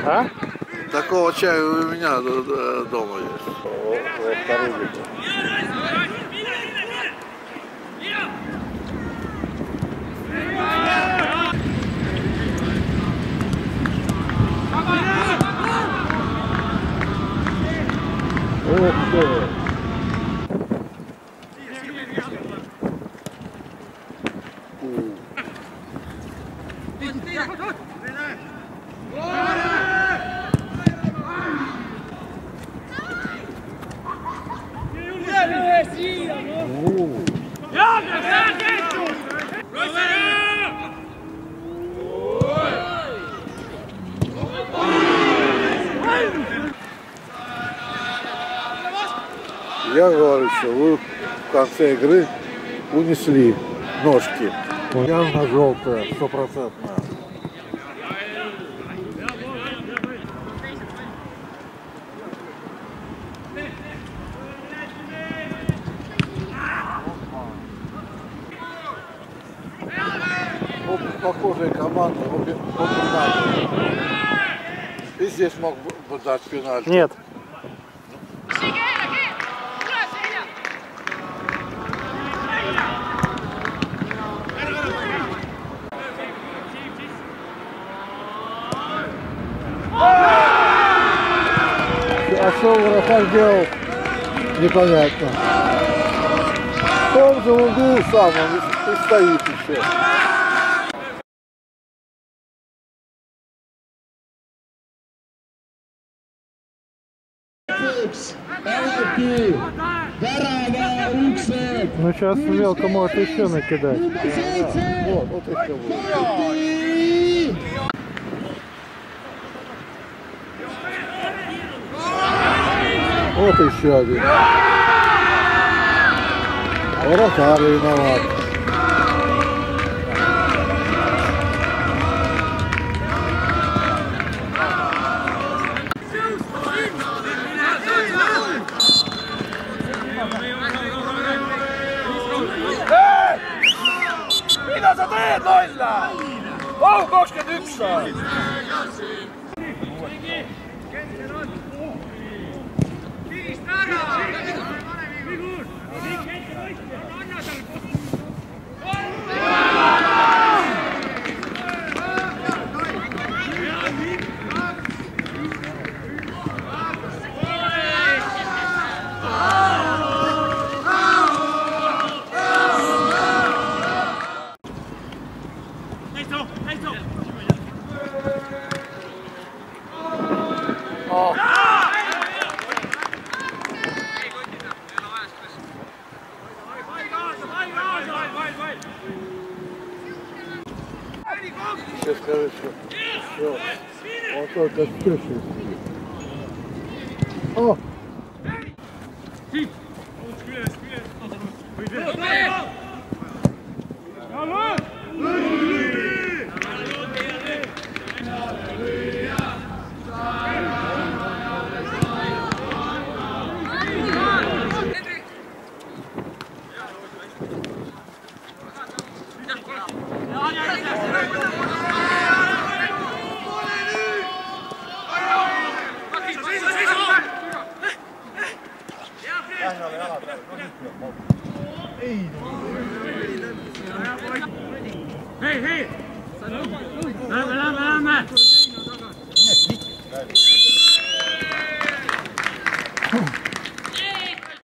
А? Такого чая у меня дома есть. Вот второй литр. Ух ты! Я говорю, что вы в конце игры унесли ножки. Явно желтая, 100%. Похожие команды, обе пенальти. И здесь мог бы дать пенальти. Нет. А что вратарь делал? Непонятно. В том же углу сам он и стоит еще. Ну сейчас мелко может еще накидать. Вот еще будет. Вот еще один. Вратарь виноват. Mida sa teed, lolla? Oh, 21 saab! Сейчас скажу, что все. Вот только спешит. О! Hei, hei! Lähme!